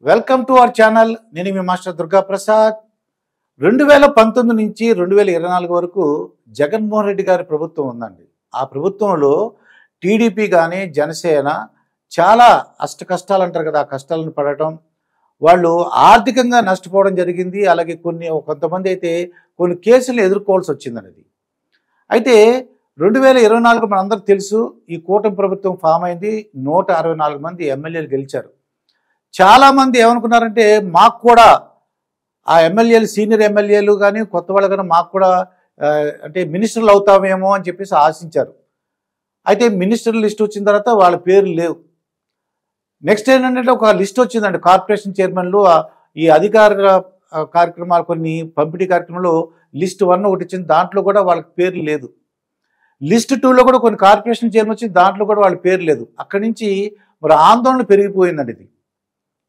Welcome to our channel. నేను మీ master Durga Prasad. 2019 నుంచి 2024 వరకు జగన్మోహన్ రెడ్డి గారి ప్రభుత్వం ఉందండి. ఆ ప్రభుత్వంలో టీడీపీ కానీ జనసేన చాలా కష్టాలు అంటారు కదా, ఆ కష్టాలను పడటం, వాళ్ళు ఆర్థికంగా నష్టపోవడం జరిగింది. అలాగే కొంతమంది అయితే కొన్ని కేసులు ఎదుర్కోవాల్సి వచ్చిందనేది. అయితే 2024 మనందరికీ తెలుసు, ఈ కూటమి ప్రభుత్వం ఫామ్ అయింది. 164 మంది ఎమ్మెల్యేలు గెలిచారు. చాలామంది ఏమనుకున్నారంటే మాకు కూడా ఆ ఎమ్మెల్యేలు, సీనియర్ ఎమ్మెల్యేలు కానీ కొత్త వాళ్ళు కానీ మాకు కూడా అంటే మినిస్టర్లు అవుతామేమో అని చెప్పేసి ఆశించారు. అయితే మినిస్టర్ లిస్ట్ వచ్చిన తర్వాత వాళ్ళ పేర్లు లేవు. నెక్స్ట్ ఏంటంటే ఒక లిస్ట్ వచ్చిందండి, కార్పొరేషన్ చైర్మన్లు ఈ అధికార కార్యక్రమాలు కొన్ని పంపిణీ కార్యక్రమంలో లిస్ట్ 1 ఒకటి వచ్చింది, దాంట్లో కూడా వాళ్ళకి పేర్లు లేదు. లిస్ట్ 2లో కూడా కొన్ని కార్పొరేషన్ చైర్మన్ వచ్చింది, దాంట్లో కూడా వాళ్ళ పేరు లేదు. అక్కడి నుంచి మరి ఆందోళన పెరిగిపోయిందండి. ఇది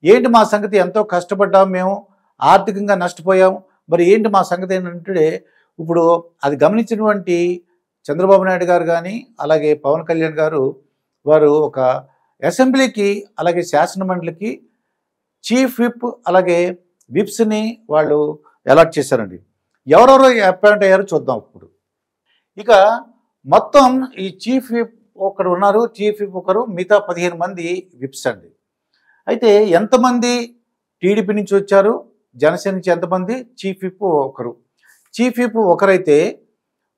ఏంటి మా సంగతి, ఎంతో కష్టపడ్డాము మేము, ఆర్థికంగా నష్టపోయాము, మరి ఏంటి మా సంగతి ఏంటంటే ఇప్పుడు అది గమనించినటువంటి చంద్రబాబు నాయుడు గారు కానీ అలాగే పవన్ కళ్యాణ్ గారు వారు ఒక అసెంబ్లీకి అలాగే శాసనమండలికి చీఫ్ విప్ అలాగే విప్స్ని వాళ్ళు అలాట్ చేశారండి. ఎవరెవరు అపాయింట్ అయ్యారో చూద్దాం. ఇప్పుడు ఇక మొత్తం ఈ చీఫ్ విప్ ఒకరు ఉన్నారు, చీఫ్ విప్ ఒకరు, మిగతా 15 మంది విప్స్ అండి. అయితే ఎంతమంది టీడీపీ నుంచి వచ్చారు, జనసేన నుంచి ఎంతమంది, చీఫ్ విప్ ఒకరు. చీఫ్ విప్ ఒకరైతే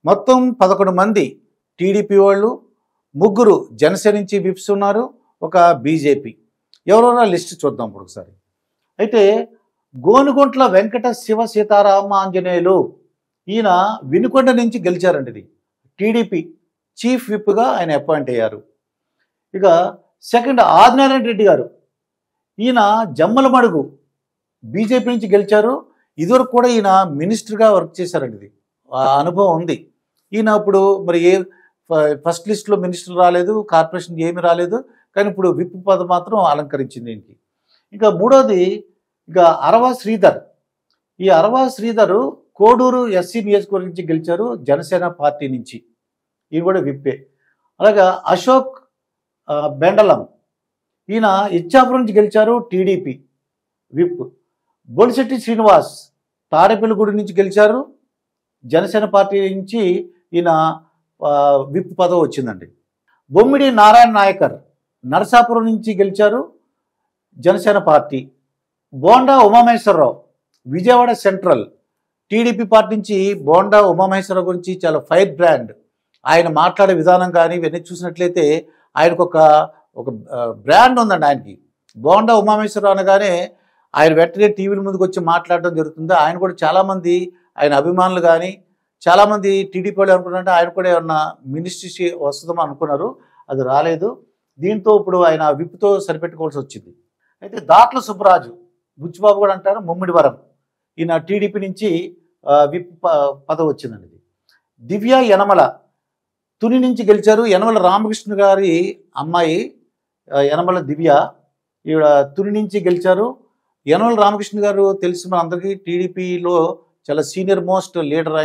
మొత్తం 11 మంది టీడీపీ వాళ్ళు, 3 జనసేన నుంచి విప్స్ ఉన్నారు, ఒక బీజేపీ. ఎవరెవరో లిస్ట్ చూద్దాం ఇప్పుడు ఒకసారి. అయితే గోనుగుంట్ల వెంకట శివ సీతారామ ఆంజనేయులు, ఈయన వినుకొండ నుంచి గెలిచారండి. ఇది టీడీపీ చీఫ్ విప్గా ఆయన అపాయింట్ అయ్యారు. ఇక సెకండ్ ఆదినారాయణ రెడ్డి గారు, ఈయన జమ్మలమడుగు బీజేపీ నుంచి గెలిచారు. ఇదివరకు కూడా ఈయన మినిస్టర్గా వర్క్ చేశారండి. ఇది ఆ అనుభవం ఉంది. ఈయన ఇప్పుడు మరి ఫస్ట్ లిస్ట్లో మినిస్టర్ రాలేదు, కార్పొరేషన్ ఏమీ రాలేదు, కానీ ఇప్పుడు విప్ పదవి మాత్రం అలంకరించింది ఈయనకి. ఇంకా మూడోది ఇక అరవా శ్రీధర్. ఈ అరవా శ్రీధర్ కోడూరు ఎస్సీ నియోజకవర్గం నుంచి గెలిచారు, జనసేన పార్టీ నుంచి. ఈయన కూడా విప్పే. అలాగే అశోక్ బెండలం, ఈయన ఇచ్చాపురం నుంచి గెలిచారు, టీడీపీ విప్. బొలిశెట్టి శ్రీనివాస్ తాడేపల్లిగూడి నుంచి గెలిచారు, జనసేన పార్టీ నుంచి ఈయన విప్ పదవి వచ్చిందండి. బొమ్మిడి నారాయణ నాయకర్ నరసాపురం నుంచి గెలిచారు, Janasena party. Bonda Umamaheswararao Vijayawada central TDP party నుంచి. బోండా ఉమామహేశ్వరరావు గురించి చాలా ఫైర్ బ్రాండ్. ఆయన మాట్లాడే విధానం కానీ ఇవన్నీ చూసినట్లయితే ఆయనకు ఒక బ్రాండ్ ఉందండి ఆయనకి. బోండా ఉమామహేశ్వరరావు అనగానే ఆయన వెంటనే టీవీల ముందుకు వచ్చి మాట్లాడడం జరుగుతుంది. ఆయన కూడా చాలామంది ఆయన అభిమానులు కానీ చాలామంది టీడీపీ వాళ్ళు అనుకున్నారంటే ఆయన కూడా ఏమన్నా మినిస్ట్రీ వస్తుందేమో అనుకున్నారు, అది రాలేదు. దీంతో ఇప్పుడు ఆయన విప్తో సరిపెట్టుకోవాల్సి వచ్చింది. అయితే దాట్ల సుబ్బరాజు, బుచ్చిబాబు కూడా అంటారు, ముమ్మిడివరం, ఈయన టీడీపీ నుంచి విప్ పదవి వచ్చిందండి. దివ్య యనమల తుని నుంచి గెలిచారు, యనమల రామకృష్ణ గారి అమ్మాయి యనమల దివ్య, ఈవిడ తుని నుంచి గెలిచారు. యనమల రామకృష్ణ గారు తెలుసు మన అందరికీ, టీడీపీలో చాలా సీనియర్ మోస్ట్ లీడర్.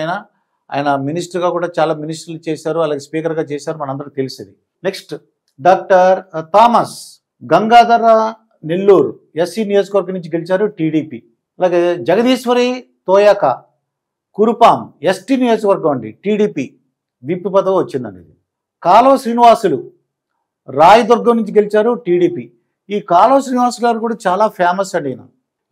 ఆయన మినిస్టర్గా కూడా చాలా మినిస్టర్లు చేశారు, అలాగే స్పీకర్గా చేశారు, మనందరికీ తెలిసింది. Next doctor Thomas Gangadhara Nellore SC నియోజకవర్గం నుంచి గెలిచారు, టీడీపీ. అలాగే జగదీశ్వరి తోయాక కురుపాం ఎస్టీ నియోజకవర్గం అండి, టీడీపీ విప్ పదవి వచ్చిందండి. కాలువ శ్రీనివాసులు రాయదుర్గం నుంచి గెలిచారు, టీడీపీ. ఈ కాలువ శ్రీనివాసు గారు కూడా చాలా ఫేమస్ అండి.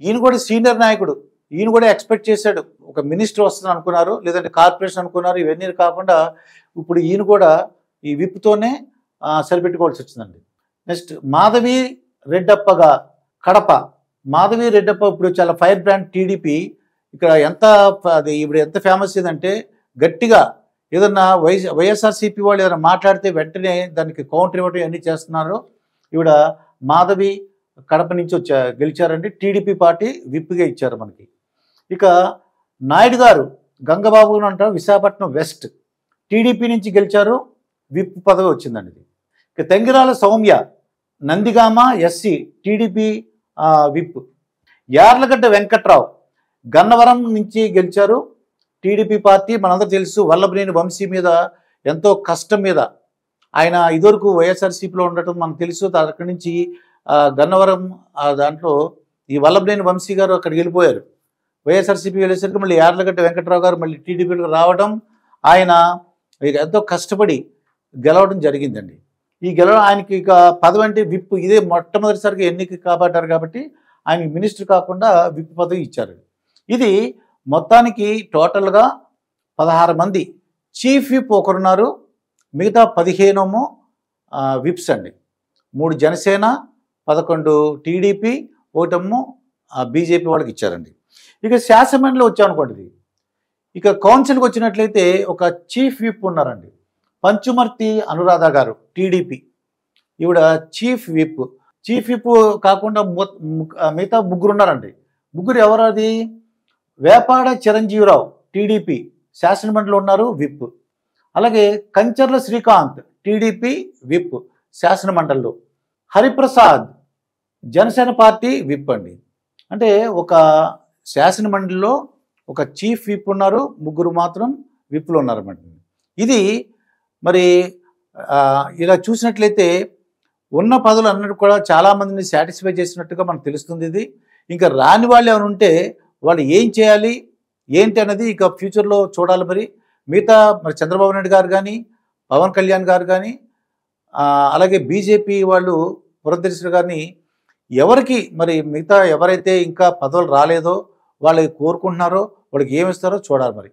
ఈయన కూడా సీనియర్ నాయకుడు. ఈయన కూడా ఎక్స్పెక్ట్ చేశాడు ఒక మినిస్టర్ వస్తుంది అనుకున్నారు, లేదంటే కార్పొరేషన్ అనుకున్నారు. ఇవన్నీ కాకుండా ఇప్పుడు ఈయన కూడా ఈ విప్తోనే సరిపెట్టుకోవాల్సి వచ్చిందండి. నెక్స్ట్ మాధవి రెడ్డప్పగా కడప. మాధవి రెడ్డప్ప ఇప్పుడు చాలా ఫైర్ బ్రాండ్ టీడీపీ. ఇక్కడ ఇప్పుడు ఎంత ఫేమస్ ఏదంటే గట్టిగా ఏదన్నా వైఎస్ఆర్సీపీ వాళ్ళు ఏదైనా మాట్లాడితే వెంటనే దానికి కౌంటర్ ఇవ్వడం అన్నీ చేస్తున్నారు. ఈవిడ మాధవి కడప నుంచి గెలిచారండి, టీడీపీ పార్టీ విప్గా ఇచ్చారు మనకి. ఇక నాయుడు గారు గంగబాబు అంటారు, విశాఖపట్నం వెస్ట్ టీడీపీ నుంచి గెలిచారు, విప్ పదవి వచ్చిందండి. ఇక Tangirala Sowmya Nandigama SC TDP whip. Yarlagadda Venkatrao Gannavaram నుంచి గెలిచారు, టీడీపీ పార్టీ. మనందరూ తెలుసు వల్లభనేని వంశీ మీద ఎంతో కష్టం మీద ఆయన ఇదివరకు వైఎస్ఆర్సీపీలో ఉండటం మనకు తెలుసు. అక్కడి నుంచి గన్నవరం దాంట్లో ఈ వల్లభనేని వంశీ గారు అక్కడికి వెళ్ళిపోయారు. వైఎస్ఆర్సీపీ వెళ్ళేసరికి మళ్ళీ యార్లగడ్డ వెంకట్రావు గారు మళ్ళీ టీడీపీకి రావడం, ఆయన ఇక ఎంతో కష్టపడి గెలవడం జరిగిందండి. ఈ ఆయనకి ఇక పదవి అంటే విప్, ఇదే మొట్టమొదటిసారిగా ఎన్నిక కాబట్టారు కాబట్టి ఆయనకి మినిస్టర్ కాకుండా విప్ పదవి ఇచ్చారు. ఇది మొత్తానికి టోటల్గా 16 మంది చీఫ్ విప్ ఒకరున్నారు, మిగతా 15 విప్స్ అండి. 3 జనసేన, 11 టీడీపీ, 1 బీజేపీ వాళ్ళకి ఇచ్చారండి. ఇక శాసనమండలిలో వచ్చామనుకోండి, ఇక కౌన్సిల్కి వచ్చినట్లయితే ఒక చీఫ్ విప్ ఉన్నారండి, పంచుమర్తి అనురాధ గారు టీడీపీ, ఈవిడ చీఫ్ విప్. చీఫ్ విప్ కాకుండా మిగతా 3 ఉన్నారండి. 3 ఎవరు? అది వేపాడ చిరంజీవిరావు టీడీపీ శాసనమండలిలో ఉన్నారు, విప్. అలాగే కంచర్ల శ్రీకాంత్ టీడీపీ విప్ శాసనమండలిలో, హరిప్రసాద్ జనసేన పార్టీ విప్ అండి. అంటే ఒక శాసనమండలిలో ఒక చీఫ్ విప్ ఉన్నారు, 3 మాత్రం విప్లు ఉన్నారన్నమాట. ఇది మరి ఇలా చూసినట్లయితే ఉన్న పదవులు అన్నట్టు కూడా చాలామందిని సాటిస్ఫై చేసినట్టుగా మనకు తెలుస్తుంది. ఇది ఇంకా రాని వాళ్ళు ఏమైనా ఉంటే వాళ్ళు ఏం చేయాలి ఏంటి అన్నది ఇక ఫ్యూచర్లో చూడాలి. మిగతా చంద్రబాబు నాయుడు గారు కానీ, పవన్ కళ్యాణ్ గారు కానీ, అలాగే బీజేపీ వాళ్ళు పురంధేశ్వరి గారిని ఎవరికి మిగతా ఎవరైతే ఇంకా పదవులు రాలేదో వాళ్ళకి కోరుకుంటున్నారో వాళ్ళకి ఏమిస్తారో చూడాలి.